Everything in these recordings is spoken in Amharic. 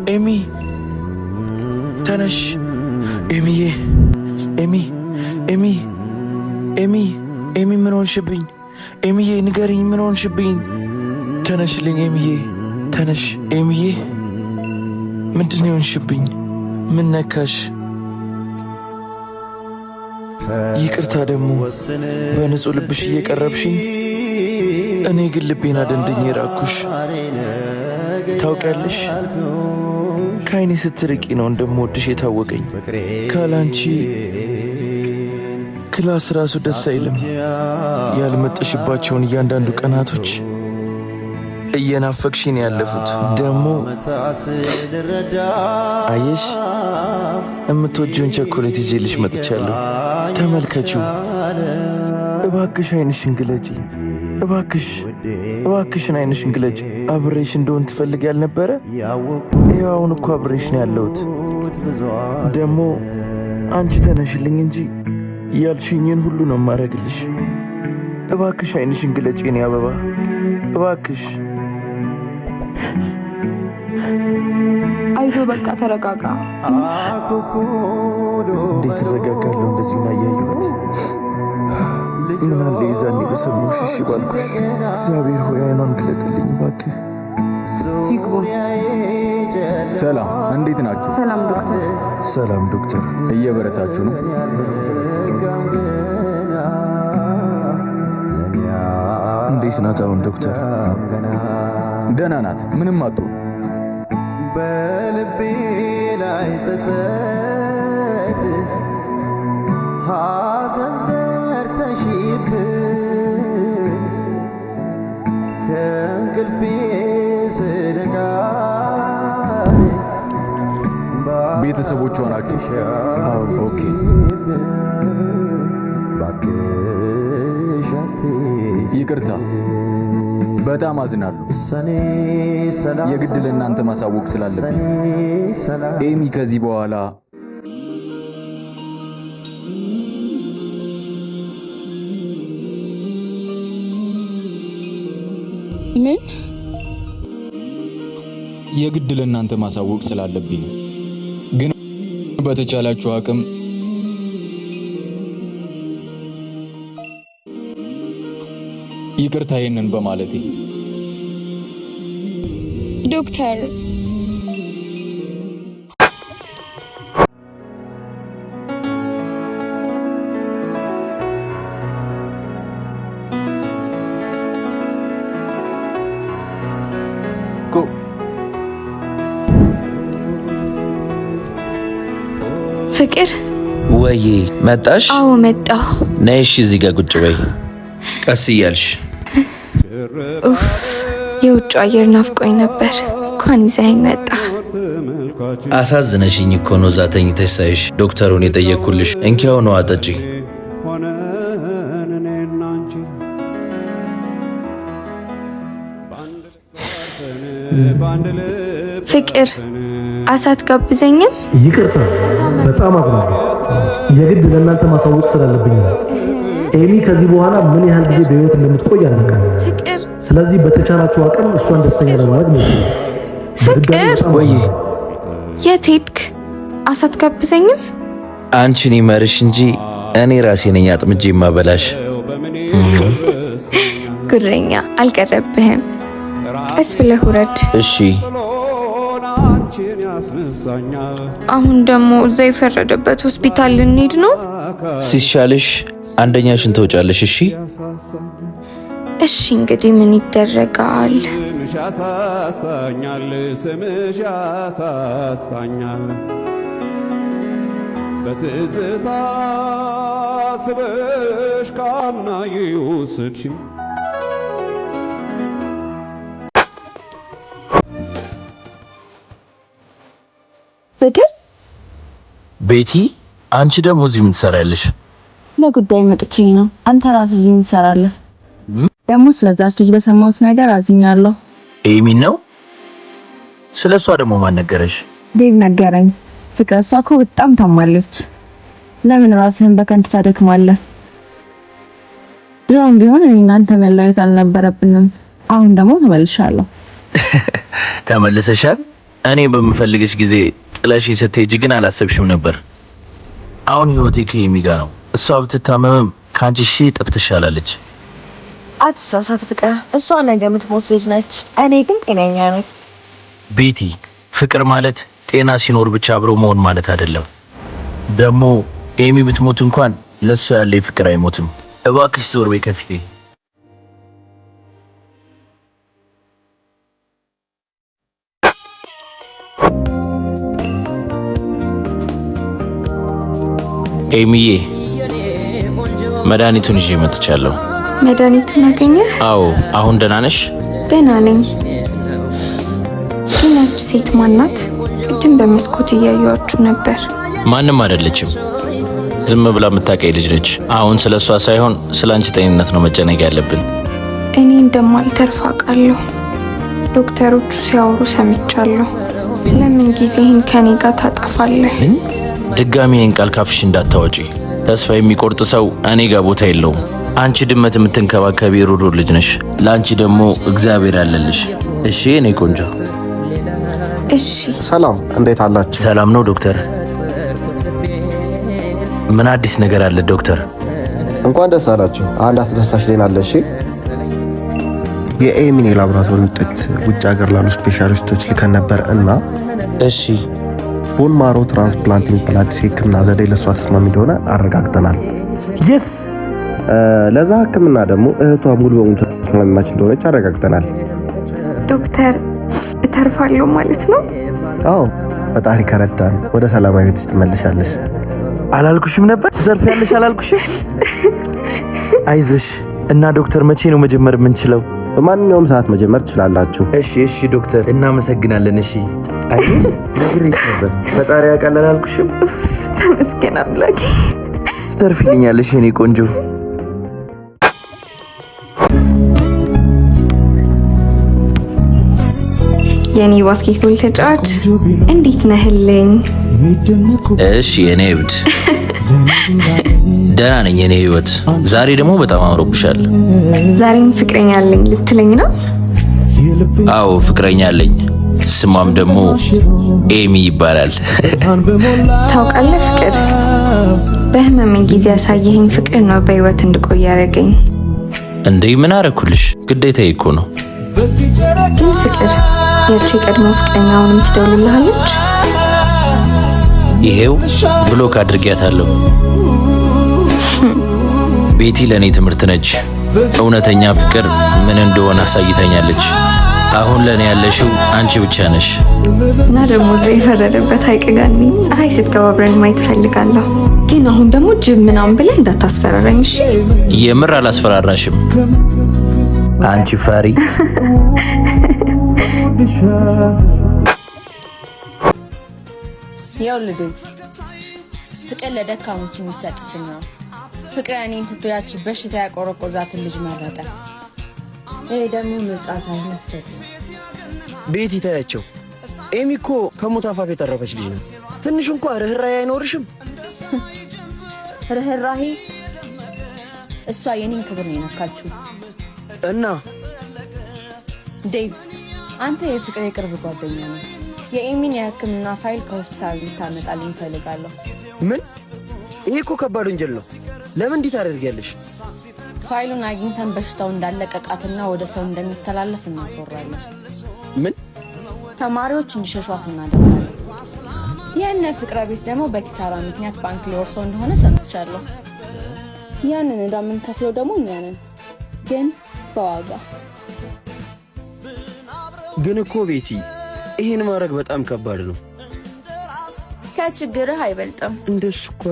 ኤሚ ተነሽ። ኤሚዬ ኤሚ ኤሚ ኤሚ ኤሚ ምን ሆንሽብኝ? ኤሚዬ ንገሪኝ፣ ምን ሆንሽብኝ? ተነሽልኝ ኤሚዬ ተነሽ። ኤሚዬ ምንድን ሆንሽብኝ? ምን ነካሽ? ይቅርታ ደግሞ በንጹህ ልብሽ እየቀረብሽኝ፣ እኔ ግን ልቤን አደንድኜ ራኩሽ። ታውቂያለሽ ከአይኔ ስትርቂ ነው እንደምወድሽ የታወቀኝ። ካላንቺ ክላስ ራሱ ደስ አይልም። ያልመጠሽባቸውን እያንዳንዱ ቀናቶች እየናፈቅሽኝ ያለፉት። ደግሞ አየሽ የምትወጂውን ቸኮሌት ይዤልሽ መጥቻለሁ። ተመልከቺው። እባክሽ አይንሽን ግለጪ። እባክሽን አይንሽን ግለጪ። አብሬሽ እንደሆን ትፈልግ ያልነበረ? ይኸው አሁን እኮ አብሬሽ ነው ያለሁት። ደግሞ አንቺ ተነሽልኝ እንጂ ያልሽኝን ሁሉ ነው ማረግልሽ። እባክሽ አይንሽን ግለጪ የኔ አበባ፣ እባክሽ። አይዞ በቃ ተረጋጋ። እንዴት እረጋጋለሁ እንደዚህ ማያየሁት? ምን አለ የዛኔ በሰማሁሽ እሺ ባልኩሽ። እግዚአብሔር ሆይ አይኗን ግለጥልኝ እባክህ። ይግቡ። ሰላም፣ እንዴት ናችሁ? ሰላም ዶክተር። ሰላም ዶክተር። እየበረታችሁ ነው? እንዴት ናት አሁን ዶክተር? ደህና ናት፣ ምንም አጡ። በልቤ ላይ ጸጸት ሐዘን ዘርተሽብኝ ከእንቅልፌ ስነቃ ቤተሰቦቿ ናችሁ? ኦኬ። ይቅርታ፣ በጣም አዝናለሁ። የግድ ለእናንተ ማሳወቅ ስላለብኝ ኤሚ ከዚህ በኋላ ምን? የግድ ለእናንተ ማሳወቅ ስላለብኝ ግን በተቻላችሁ አቅም ይቅርታ ይሄንን በማለቴ። ዶክተር ፍቅር ወይ መጣሽ? አዎ መጣሁ። ነይሽ እዚህ ጋር ቁጭ በይ ቀስ እያልሽ። ኡፍ የውጭ አየር ናፍቆኝ ነበር። እንኳን ይዘኸኝ መጣ። አሳዝነሽኝ እኮ ነው እዛ ተኝተሽ ሳይሽ ዶክተሩን የጠየቅኩልሽ። እንኪያው ነው አጠጪ። ፍቅር አሳት ጋብዘኝም? ይቅርታ በጣም አዝናለሁ። የግድ ለእናንተ ማሳወቅ ስላለብኝ ነው። ኤሚ ከዚህ በኋላ ምን ያህል ጊዜ በህይወት እንደምትቆይ አላውቅም። ፍቅር ስለዚህ በተቻላችሁ አቅም እሷን ደስተኛ ለማድረግ ነው። ፍቅር ወይ የት ሄድክ? አሳት ጋብዘኝም? አንቺን ይመርሽ እንጂ እኔ ራሴ ነኝ አጥምጄ ማበላሽ። ጉረኛ አልቀረብህም። ቀስ ብለህ ውረድ እሺ። አሁን ደግሞ እዛ የፈረደበት ሆስፒታል ልንሄድ ነው። ሲሻልሽ አንደኛሽን ተወጫለሽ። እሺ እሺ እንግዲህ ምን ይደረጋል። ስምሽ ያሳሳኛል በትዝታ ስበሽ ካምና ይውሰድሽ ፍቅር ቤቲ፣ አንቺ ደግሞ እዚህ ምን ትሰሪያለሽ? ለጉዳይ መጥቼ ነው። አንተ ራስህ እዚህ ምን ትሰራለህ? ደግሞ ስለዛች ልጅ በሰማሁት ነገር አዝኛለሁ። ኤሚ ነው? ስለሷ ደግሞ ማን ነገረሽ? ዴቭ ነገረኝ። ፍቅር እሷ እኮ በጣም ታማለች። ለምን ራስህን በከንቱ ታደክማለህ? ድሮም ቢሆን እኔ እናንተ መለያየት አልነበረብንም። አሁን ደግሞ ተመልሻለሁ። ተመልሰሻል? እኔ በምፈልግሽ ጊዜ ጥለሽ ስትሄጂ ግን አላሰብሽም ነበር። አሁን ህይወቴ ከኤሚ ጋር ነው። እሷ ብትታመምም ካንቺ ሺህ እጥፍ ትሻላለች። አትሳሳት ፍቅር፣ እሷ ነገ የምትሞት ልጅ ነች። እኔ ግን ጤነኛ ነኝ። ቤቲ፣ ፍቅር ማለት ጤና ሲኖር ብቻ አብሮ መሆን ማለት አይደለም። ደግሞ ኤሚ ብትሞት እንኳን ለሷ ያለ ፍቅር አይሞትም። እባክሽ ዞር በይ ከፊቴ። ኤሚዬ፣ መድኃኒቱን ይዤ መጥቻለሁ። መድኃኒቱን አገኘህ? አዎ። አሁን ደህና ነሽ? ደህና ነኝ። ግን ያቺ ሴት ማናት? ቅድም በመስኮት እያየኋችሁ ነበር። ማንም አይደለችም። ዝም ብላ የምታውቀኝ ልጅ ነች። አሁን ስለሷ ሳይሆን ስላንቺ ጤንነት ነው መጨነቅ ያለብን። እኔ እንደማልተርፍ አውቃለሁ። ዶክተሮቹ ሲያወሩ ሰምቻለሁ። ለምን ጊዜህን ከኔ ጋር ታጠፋለህ? ድጋሚ ይህን ቃል ካፍሽ እንዳታወጪ። ተስፋ የሚቆርጥ ሰው እኔ ጋር ቦታ የለውም። አንቺ ድመት የምትንከባከቢ ሩሩ ልጅ ነሽ። ለአንቺ ደግሞ እግዚአብሔር ያለልሽ። እሺ እኔ ቆንጆ። እሺ። ሰላም፣ እንዴት አላችሁ? ሰላም ነው ዶክተር። ምን አዲስ ነገር አለ ዶክተር? እንኳን ደስ አላችሁ። አንድ አስደሳች ዜና አለ። እሺ፣ የኤሚን የላቦራቶሪ ውጤት ውጭ ሀገር ላሉ ስፔሻሊስቶች ልከን ነበር እና እሺ፣ ቦን ማሮ ትራንስፕላንት የሚባል አዲስ የህክምና ዘዴ ለሷ ተስማሚ እንደሆነ አረጋግጠናል። የስ ለዛ ህክምና ደግሞ እህቷ ሙሉ በሙሉ ተስማሚማች እንደሆነች አረጋግጠናል። ዶክተር፣ እተርፋለሁ ማለት ነው? አዎ፣ ፈጣሪ ከረዳን ወደ ሰላማዊ ቤትሽ ትመለሻለሽ። አላልኩሽም ነበር? ትዘርፊያለሽ አላልኩሽም? አይዞሽ። እና ዶክተር፣ መቼ ነው መጀመር የምንችለው? በማንኛውም ሰዓት መጀመር ትችላላችሁ። እሺ ዶክተር፣ እናመሰግናለን። እሺ። አይዞሽ፣ ነግሬሽ ነበር። ፈጣሪ ያውቃል አላልኩሽም? ተመስገን አምላኬ። ትተርፊልኛለሽ የኔ ቆንጆ። የኔ ባስኬትቦል ተጫዋች እንዴት ነህልኝ? እሺ የኔ እብድ፣ ደህና ነኝ የኔ ህይወት። ዛሬ ደግሞ በጣም አምሮብሻል። ዛሬም ፍቅረኛ አለኝ ልትለኝ ነው? አዎ ፍቅረኛ አለኝ። ስሟም ደግሞ ኤሚ ይባላል። ታውቃለህ ፍቅር፣ በህመሜ ጊዜ ያሳየኸኝ ፍቅር ነው በህይወት እንድቆይ ያደረገኝ። እንዴ ምን አረኩልሽ? ግዴታዬ እኮ ነው። ግን ፍቅር፣ ያቺ የቀድሞ ፍቅረኛ አሁንም ትደውልልሃለች? ይሄው ብሎክ አድርጊያታለሁ። ቤቲ ለኔ ትምህርት ነች። እውነተኛ ፍቅር ምን እንደሆነ አሳይታኛለች። አሁን ለኔ ያለሽው አንቺ ብቻ ነሽ። እና ደግሞ እዚህ የፈረደበት ሐይቅ ጋር ፀሐይ ስትገባ አብረን ማየት እፈልጋለሁ። ግን አሁን ደግሞ ጅብ ምናምን ብለህ እንዳታስፈራራኝ እሺ? የምር አላስፈራራሽም አንቺ ፈሪ። ያው ልጅ ፍቅር ለደካሞች የሚሰጥ ስም ነው። ፍቅር እኔን ትቶ ያቺ በሽታ ያቆረቆዛትን ልጅ መረጠ። ይሄ ደግሞ ምርጫ ሳይሆን ቤቲ ታያቸው። ኤሚ እኮ ከሞት አፋፍ የተረፈች ልጅ ነው። ትንሽ እንኳን ርህራሄ አይኖርሽም? ርህራሄ? እሷ የኔን ክብር ነው የነካችው። እና ዴቭ፣ አንተ የፍቅር የቅርብ ጓደኛ ነው። የኤሚን የህክምና ፋይል ከሆስፒታል ልታመጣልኝ እፈልጋለሁ። ምን? ይሄ እኮ ከባድ ወንጀል ነው። ለምን እንዲህ ታደርጊያለሽ? ፋይሉን አግኝተን በሽታው እንዳለቀቃትና ወደ ሰው እንደሚተላለፍ እናስወራለን። ምን? ተማሪዎች እንዲሸሿት እናደርጋለን። የእነ ፍቅረ ቤት ደግሞ በኪሳራ ምክንያት ባንክ ሊወርሰው እንደሆነ ሰምቻለሁ። ያንን ዕዳ የምንከፍለው ደግሞ እኛ ነን፣ ግን በዋጋ። ግን እኮ ቤቲ፣ ይሄን ማድረግ በጣም ከባድ ነው። ከችግርህ አይበልጥም። እንደሱ እኮ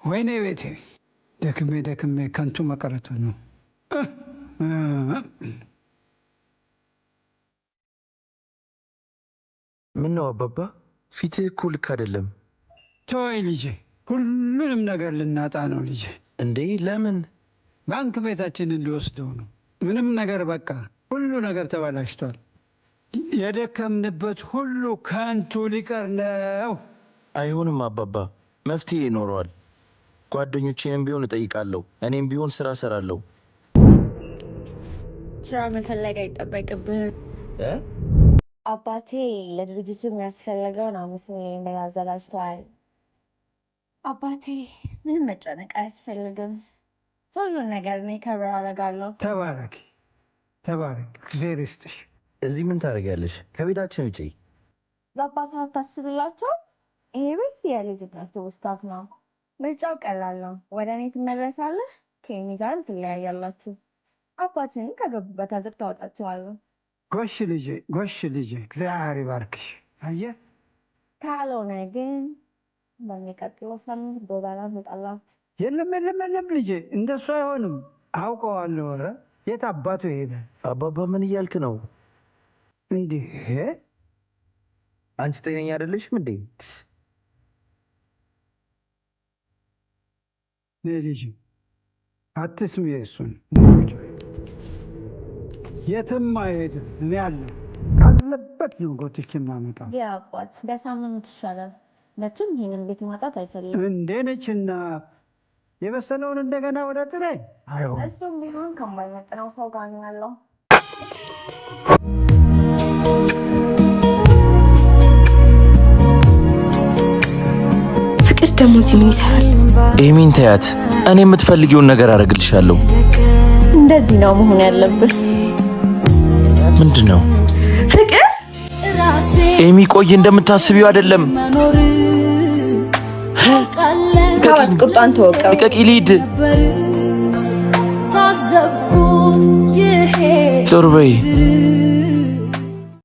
ወይኔ ቤቴ፣ ደክሜ ከንቱ መቀረቱ ነው። ምን ነው አባባ፣ ፊትህ እኮ ልክ አይደለም። ተወይ ልጄ፣ ሁሉንም ነገር ልናጣ ነው ልጄ። እንዴ ለምን? ባንክ ቤታችንን ሊወስደው ነው። ምንም ነገር በቃ ሁሉ ነገር ተበላሽቷል። የደከምንበት ሁሉ ከንቱ ሊቀር ነው። አይሆንም አባባ፣ መፍትሄ ይኖረዋል። ጓደኞቼንም ቢሆን እጠይቃለሁ። እኔም ቢሆን ስራ እሰራለሁ። ስራ መፈለግ አይጠበቅብህም። አባቴ ለድርጅቱ የሚያስፈልገውን አመስግን አዘጋጅቷል። አባቴ ምንም መጨነቅ አያስፈልግም። ሁሉን ነገር እኔ ከብር አደርጋለሁ። ተባረክ ተባረክ፣ እግዚአብሔር ይስጥሽ። እዚህ ምን ታደርጊያለሽ? ከቤታችን ውጪ። ለአባትህ አታስብላቸው። ይሄ ቤት የልጅነት ውስጣት ነው። ምርጫው ቀላል ነው። ወደ እኔ ትመለሳለህ፣ ከኤሚ ጋር ትለያያላችሁ። አባትህን ከገቡበት አዘቅት ታወጣችኋለሁ። ጎሽ ልጄ፣ ጎሽ ልጄ፣ እግዚአብሔር ይባርክሽ። አየህ፣ ካልሆነ ግን በሚቀጥለው ሳምንት ጎዳና ትወጣላችሁ። የለም የለም የለም ልጄ፣ እንደሱ አይሆንም። አውቀዋለሁ። ኧረ የት አባቱ ይሄዳል? አባባ ምን እያልክ ነው? እንዲህ አንቺ ጤነኛ አይደለሽም እንዴ? ልጅ አትስሚ እሱን። የትም አይሄድም። እኔ አለሁ፣ ካለበት ነው ጎትቼ የማመጣው። አባት በሳምንት ይሻላል። መቼም ይህንን ቤት ማጣት አይፈልግም። እንዴ ነችና የበሰለውን እንደገና ወደ ጥሬ አይሆን። እሱም ቢሆን ከማይመጥነው ሰው ጋር ነው ያለው። ፍቅር ደግሞ እዚህ ምን ይሰራል? ኤሚን ተያት። እኔ የምትፈልጊውን ነገር አደርግልሻለሁ። እንደዚህ ነው መሆን ያለብህ። ምንድን ነው ፍቅር? ኤሚ ቆይ፣ እንደምታስቢው አይደለም። ከዋት ቁርጣን ተወቀው። ልቀቂ፣ ልሂድ። ዞር በይ።